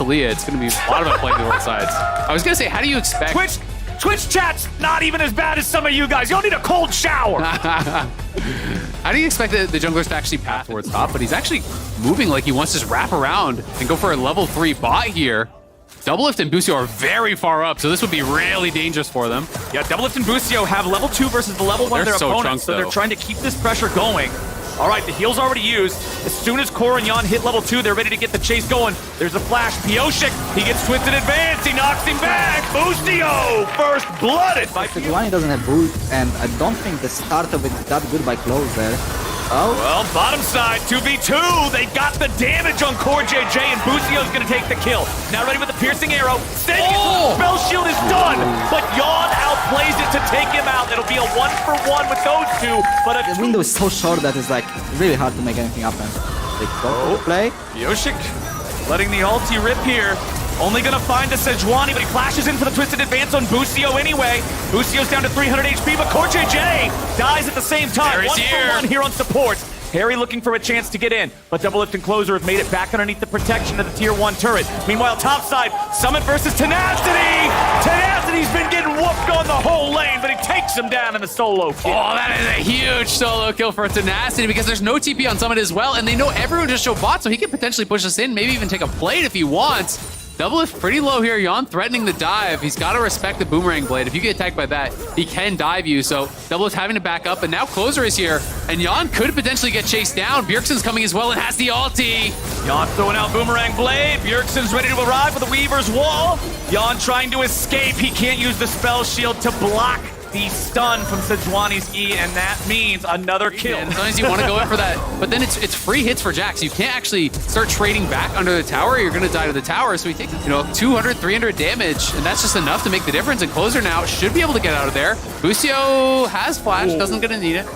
Talia, it's going to be a lot of it playing the world sides. I was going to say, how do you expect... Twitch chat's not even as bad as some of you guys. Y'all need a cold shower. How do you expect the junglers to actually path towards top? But he's actually moving like he wants to just wrap around and go for a level 3 bot here. Doublelift and Busio are very far up, so this would be really dangerous for them. Yeah, Doublelift and Busio have level 2 versus the level 1 of their opponents, so they're trying to keep this pressure going. All right, the heal's already used. As soon as Core and Yan hit level 2, they're ready to get the chase going. There's a flash. Pioshik, he gets twisted advance. He knocks him back. Busio, first blooded by Sejuani doesn't have ult, and I don't think the start of it is that good by close there. Oh. Well, bottom side, 2v2. They got the damage on Core JJ, and Busio's going to take the kill. Now ready with the piercing arrow. Spell shield is done, but Yan outplays it to take him out. It'll be a 1-for-1 with those two, but The window is so short that it's like really hard to make anything happen. They go for the play. Pioshik letting the ulti rip here. Only gonna find a Sejuani, but he flashes in for the twisted advance on Busio anyway. Busio's down to 300 HP, but Core JJ dies at the same time. 1-for-1 here on support. Harry looking for a chance to get in, but Doublelift and Closer have made it back underneath the protection of the tier 1 turret. Meanwhile, topside, Summit versus Tenacity! Tenacity's been getting whooped on the whole lane, but he takes him down in the solo kill. Oh, that is a huge solo kill for Tenacity because there's no TP on Summit as well, and they know everyone just show bot, so he can potentially push us in, maybe even take a plate if he wants. Doublelift pretty low here. Yan threatening the dive. He's got to respect the boomerang blade. If you get attacked by that, he can dive you. So Doublelift having to back up, and now Closer is here, and Yan could potentially get chased down. Bjergsen's coming as well and has the ulti. Yan throwing out boomerang blade. Bjergsen's ready to arrive with the Weaver's wall. Yan trying to escape. He can't use the spell shield to block the stun from Sejuani's E, and that means another kill. And sometimes you want to go in for that, but then it's free hits for Jax. You can't actually start trading back under the tower. You're going to die to the tower, so he takes 200, 300 damage, and that's just enough to make the difference. And Closer now should be able to get out of there. Busio has flash, doesn't gonna need it.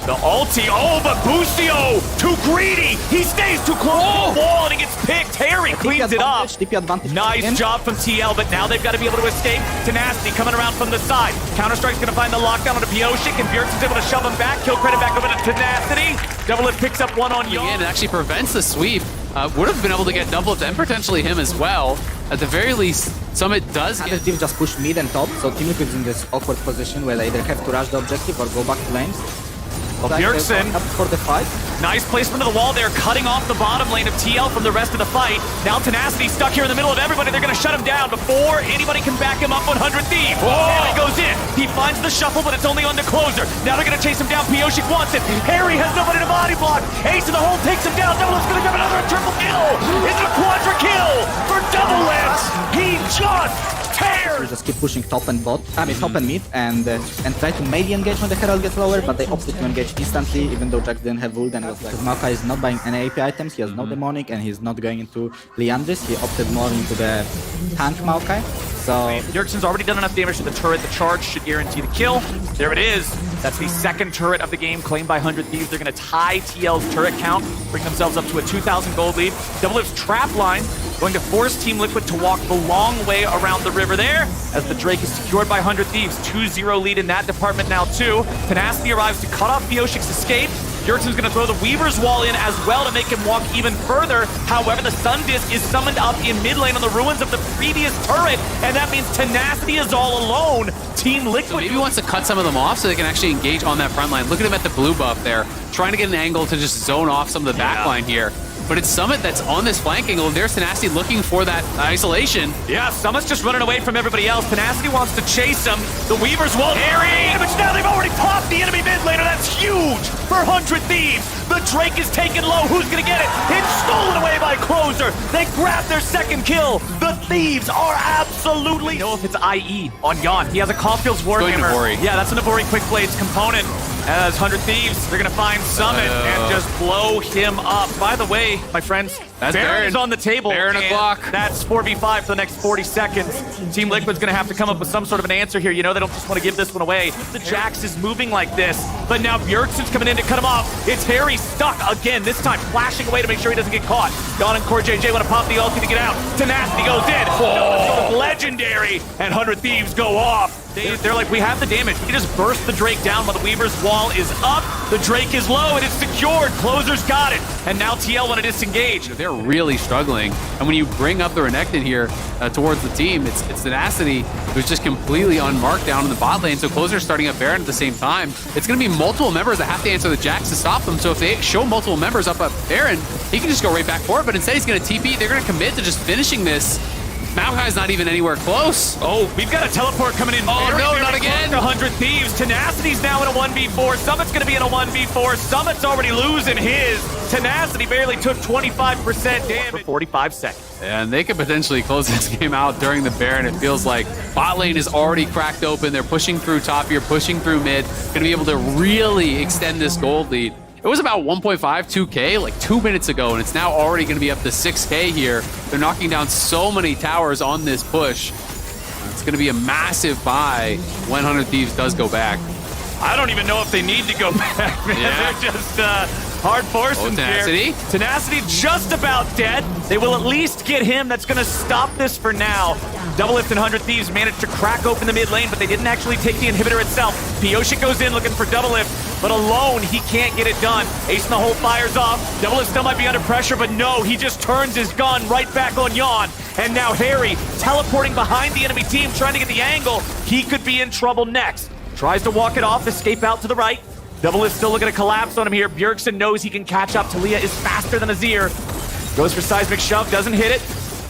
The ulti, but Busio, too greedy. He stays too close to the wall and he gets picked. Harry cleans it up. TP advantage. Nice job from TL, but now they've got to be able to escape. Tenacity coming around from the side. Counter-Strike's going to find the lockdown on a Pioshik, and Bjergsen's able to shove him back. Kill credit back over to Tenacity. Doublelift picks up one on Yan. It actually prevents the sweep. Would have been able to get Doublelift and potentially him as well. At the very least, Summit does Other teams just push mid and top, so Team Liquid's in this awkward position where they either have to rush the objective or go back to lanes. Bjergsen, up for the fight. nice placement of the wall there, cutting off the bottom lane of TL from the rest of the fight. Now Tenacity stuck here in the middle of everybody. They're going to shut him down before anybody can back him up. 100 Thieves. Harry goes in. He finds the shuffle, but it's only on the Closer. Now they're going to chase him down. Pioshik wants it. Harry has nobody to body block. Ace in the hole takes him down. Doublelift's going to grab another triple kill. Is it a quadra kill for Doublelift? He just tears. We just keep pushing top and bot. Top and mid, and try to maybe engage when the Herald gets lower, but they opted to engage instantly, even though Jax didn't have ult and was like, Maokai is not buying any AP items, he has no demonic, and he's not going into Liandry's. He opted more into the tank Maokai. So Bjergsen's already done enough damage to the turret. The charge should guarantee the kill. There it is. That's the second turret of the game claimed by 100 Thieves. They're going to tie TL's turret count, bring themselves up to a 2,000 gold lead. Doublelift's trap line going to force Team Liquid to walk the long way around the river there, as the Drake is secured by 100 Thieves. 2-0 lead in that department now too. Tenacity arrives to cut off Pioshik's escape. Bjergsen's going to throw the Weaver's Wall in as well to make him walk even further. However, the Sun Disc is summoned up in mid lane on the ruins of the previous turret, and that means Tenacity is all alone. Team Liquid. So maybe he wants to cut some of them off so they can actually engage on that front line. Look at him at the blue buff there, trying to get an angle to just zone off some of the back line here. But it's Summit that's on this flank angle, and there's Tenacity looking for that isolation. Yeah, Summit's just running away from everybody else. Tenacity wants to chase him. The Weaver's Wall. Harry! But now they've already popped the enemy mid laner. That's huge for 100 Thieves. The Drake is taken low. Who's going to get it? It's stolen away by Closer. They grab their second kill. The Thieves are absolutely... know if it's IE on Yan. He has a Caulfield's Warhammer. Yeah, that's an Nabori Quick Blades component. As 100 Thieves, they're going to find Summit and just blow him up. By the way, my friends, Baron is on the table. Baron o'clock. That's 4v5 for the next 40 seconds. Team Liquid's going to have to come up with some sort of an answer here. You know, they don't just want to give this one away. The Jax is moving like this, but now Bjergsen's coming in to cut him off. It's Harry stuck again, this time flashing away to make sure he doesn't get caught. Dawn and Core JJ want to pop the ulti to get out. Tenacity goes in. Legendary. Harry, and 100 Thieves go off. They're like, we have the damage. We can just burst the Drake down while the Weaver's wall is up. The Drake is low, and it's secured. Closer's got it. And now TL want to disengage. They're really struggling. And when you bring up the Renekton here towards the team, it's Tenacity who's just completely unmarked down in the bot lane. So Closer's starting up Baron at the same time. It's going to be multiple members that have to answer the Jax to stop them. So if they show multiple members up at Baron, he can just go right back for it. But instead, he's going to TP. They're going to commit to just finishing this. Maokai's not even anywhere close. Oh, we've got a teleport coming in. Oh, no, not again. 100 Thieves. Tenacity's now in a 1v4. Summit's going to be in a 1v4. Summit's already losing his. Tenacity barely took 25% damage for 45 seconds. And they could potentially close this game out during the Baron. It feels like bot lane is already cracked open. They're pushing through top here, pushing through mid. Going to be able to really extend this gold lead. It was about 1.5, 2K like 2 minutes ago, and it's now already going to be up to 6K here. They're knocking down so many towers on this push. It's going to be a massive buy when 100 Thieves does go back. I don't even know if they need to go back, man. Yeah. They're just hard forcing Tenacity. here. Tenacity just about dead. They will at least get him. That's going to stop this for now. Doublelift and 100 Thieves managed to crack open the mid lane, but they didn't actually take the inhibitor itself. Pioshik goes in looking for Doublelift, but alone, he can't get it done. Ace in the hole fires off. Doublelift still might be under pressure, but no, he just turns his gun right back on Yawn. And now Harry teleporting behind the enemy team, trying to get the angle. He could be in trouble next. Tries to walk it off, escape out to the right. Doublelift still looking to collapse on him here. Bjergsen knows he can catch up. Talia is faster than Azir. Goes for seismic shove, doesn't hit it.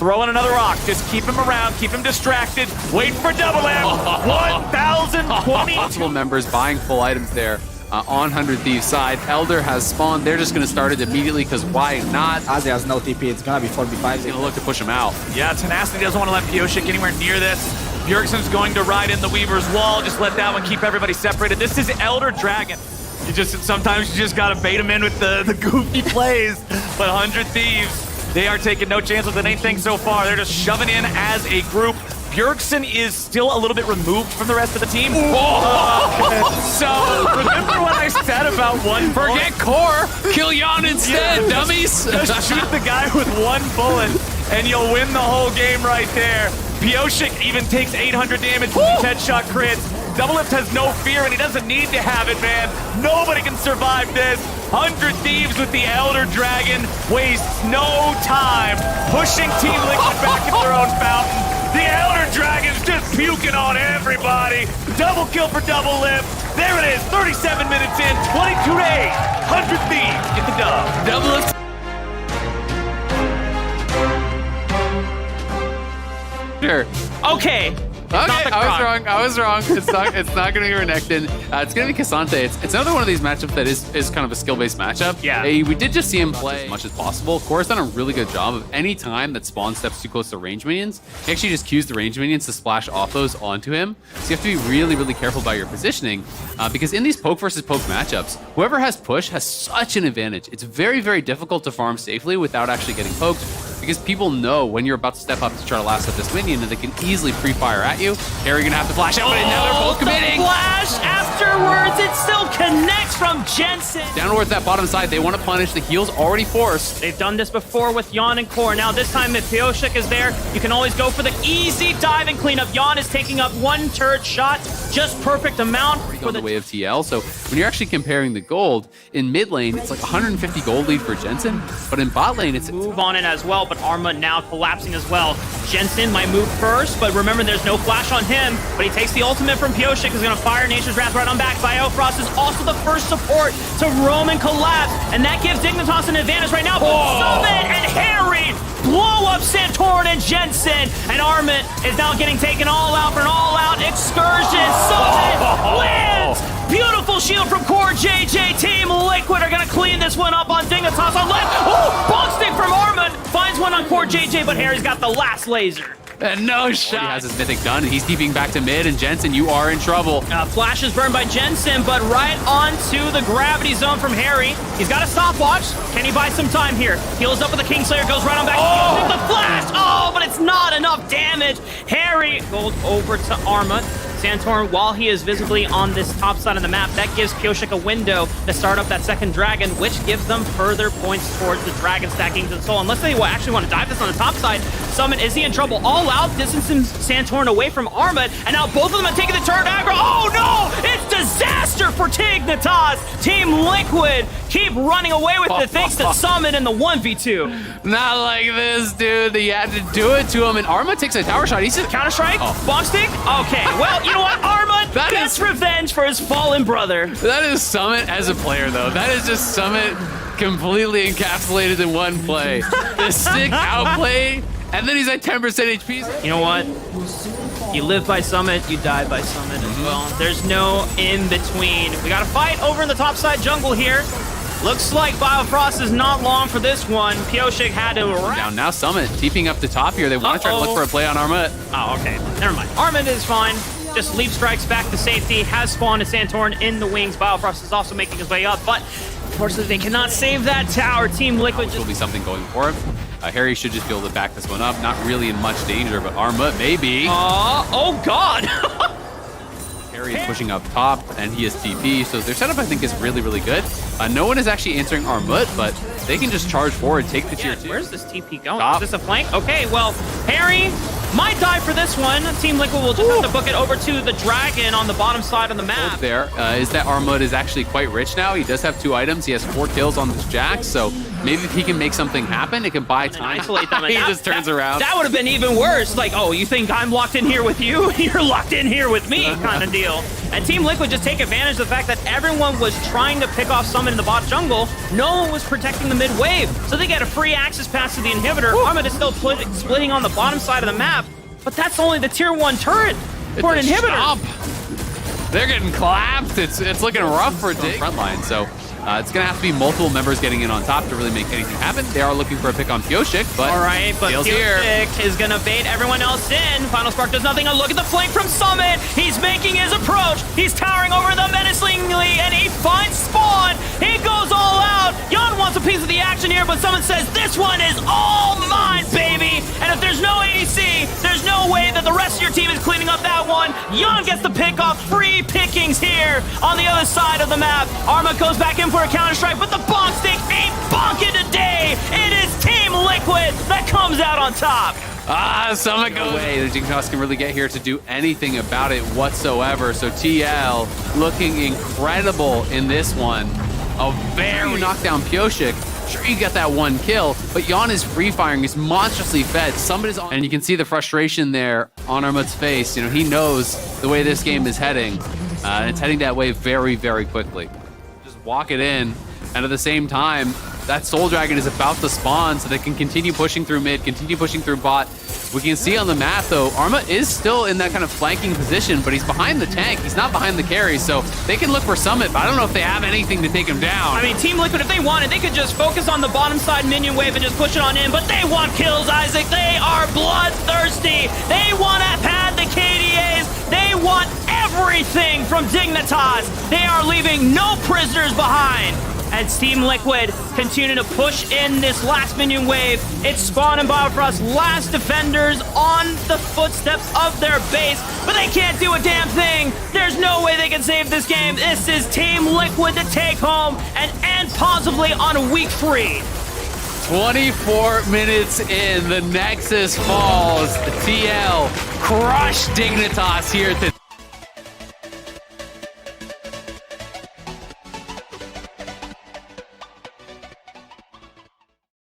Throw in another rock. Just keep him around, keep him distracted. Wait for Double M. 1,020. Multiple members buying full items there on 100 Thieves side. Elder has spawned. They're just going to start it immediately because why not? As he has no TP, it's gonna be 4v5. He's going to look to push him out. Yeah, Tenacity doesn't want to let Pioshik anywhere near this. Bjergsen's going to ride in the Weaver's wall. Just let that one keep everybody separated. This is Elder Dragon. Sometimes you just gotta bait him in with the goofy plays. But 100 Thieves, they are taking no chance with anything so far. They're just shoving in as a group. Bjergsen is still a little bit removed from the rest of the team. So remember what I said about one Forget core. Kill Yawn instead, dummies. Just shoot the guy with one bullet and you'll win the whole game right there. Pioshik even takes 800 damage with these headshot crits. Doublelift has no fear and he doesn't need to have it, man. Nobody can survive this. 100 Thieves with the Elder Dragon wastes no time pushing Team Liquid back into their own fountain. The Elder Dragon's just puking on everybody. Double kill for Doublelift. There it is, 37 minutes in, 22 to 8. 100 Thieves get the dub. Doublelift. Sure. Okay. Okay, I was wrong. It's not going to be Renekton. It's going to be Cassante. It's another one of these matchups that is kind of a skill-based matchup. Yeah. We did just see him play as much as possible. Core's done a really good job of any time that Spawn steps too close to range minions, he actually just cues the range minions to splash off those onto him. So you have to be really, really careful about your positioning because in these poke versus poke matchups, whoever has push has such an advantage. It's very, very difficult to farm safely without actually getting poked, because people know when you're about to step up to try to last out this minion and they can easily pre-fire at you. Harry gonna have to flash out, but now they're both committing. The flash afterwards, it still connects from Jensen. Down towards that bottom side, they want to punish. The heal's already forced. They've done this before with Yawn and Core. Now this time if Pioshik is there, you can always go for the easy dive and clean up. Yawn is taking up one turret shot, just perfect amount for the way of TL. So when you're actually comparing the gold, in mid lane, it's like 150 gold lead for Jensen, but in bot lane, it's move on it as well, but Arma now collapsing as well. Jensen might move first, but remember there's no flash on him, but he takes the ultimate from Pioshik, is going to fire Nature's Wrath right on back. Biofrost is also the first support to roam and collapse, and that gives Dignitas an advantage right now. Summit and Harry blow up Santorin and Jensen, and Armit is now getting taken all out for an all-out excursion. Summit wins! Beautiful shield from Core JJ. Team Liquid are going to clean this one up on Dignitas on left. Oh, bug stick from Armit. Finds one on Core JJ, but Harry's got the last laser. And no shot. He has his mythic gun, and he's deeping back to mid, and Jensen, you are in trouble. Flash is burned by Jensen, but right onto the gravity zone from Harry. He's got a stopwatch. Can he buy some time here? Heals up with the Kingslayer, goes right on back. The flash! Oh, but it's not enough damage. Harry goes over to Arma. Santorin, while he is visibly on this top side of the map, that gives Pioshik a window to start up that second dragon, which gives them further points towards the dragon stacking to the soul. Unless they actually want to dive this on the top side, Summit, is he in trouble? All out, distancing Santorin away from Armut, and now both of them are taking the turret aggro. Oh no! It's disaster for Tignitas! Team Liquid keep running away with it thanks to Summit in the 1v2. Not like this, dude. They had to do it to him, and Arma takes a tower shot. He's just Counter-strike? Bomb stick? Okay, well, you know what? Armut gets revenge for his fallen brother. That is Summit as a player, though. That is just Summit completely encapsulated in one play. The stick outplay, and then he's at 10% HP. You know what? You live by Summit, you die by Summit as well. There's no in-between. We got a fight over in the top side jungle here. Looks like Biofrost is not long for this one. Pioshik had to Down now, Summit TPing up the top here. They want to try to look for a play on Armut. Oh, okay. Never mind. Armut is fine. Just leap strikes back to safety. Has spawned a Santorin in the wings. Biofrost is also making his way up, but unfortunately they cannot save that tower. Team Liquid Which will be something going for him. Harry should just be able to back this one up. Not really in much danger, but Armut maybe. Oh God. Harry is pushing up top, and he is TP, so their setup, I think, is really, really good. No one is actually answering Armut, but they can just charge forward, take the tier 2. Where's this TP going? Top. Is this a flank? Okay, well, Harry might die for this one. Team Liquid will just have to book it over to the dragon on the bottom side of the map. There is that Armut is actually quite rich now. He does have 2 items. He has 4 kills on this Jack, so maybe if he can make something happen, it can buy time. Isolate them. He just turns around. That would have been even worse. Like, oh, you think I'm locked in here with you? You're locked in here with me kind of deal. And Team Liquid just take advantage of the fact that everyone was trying to pick off Summit in the bot jungle. No one was protecting the mid wave. So they get a free access pass to the inhibitor. Armut is still splitting on the bottom side of the map. But that's only the tier 1 turret for an inhibitor. Stop. They're getting clapped. It's looking rough for Dig. Front line, so it's going to have to be multiple members getting in on top to really make anything happen. They are looking for a pick on Pioshik, but all right, but Pioshik is going to bait everyone else in. Final Spark does nothing. A look at the flank from Summit. He's making his approach. He's towering over them menacingly, and he finds Spawn. He goes all out. Yon wants a piece of the action here, but Summit says, this one is all mine, baby. And if there's no ADC, there's no way that the rest of your team is cleaning up that one. Yon gets the pick off. Free pickings here on the other side of the map. Arma goes back in for a counter-strike, but the bonk stick ain't bonking today. It is Team Liquid that comes out on top. Summit goes away. The Tignitas can really get here to do anything about it whatsoever. So TL looking incredible in this one. A very knockdown Pioshik. Sure, you get that 1 kill, but Yon is free firing. He's monstrously fed. Somebody's on, and you can see the frustration there on Armut's face. You know, he knows the way this game is heading. And it's heading that way very, very quickly. Just walk it in, and at the same time, that Soul Dragon is about to spawn, so they can continue pushing through mid, continue pushing through bot. We can see on the map, though, Arma is still in that kind of flanking position, but he's behind the tank. He's not behind the carry, so they can look for Summit, but I don't know if they have anything to take him down. I mean, Team Liquid, if they wanted, they could just focus on the bottom side minion wave and just push it on in, but they want kills, Isaac. They are bloodthirsty. They want to pad the KDAs. They want everything from Dignitas. They are leaving no prisoners behind. As Team Liquid continue to push in this last minion wave, it's Spawn and Biofrost, last defenders on the footsteps of their base, but they can't do a damn thing. There's no way they can save this game. This is Team Liquid to take home and end possibly on week 3. 24 minutes in, the Nexus falls. The TL crushed Dignitas here.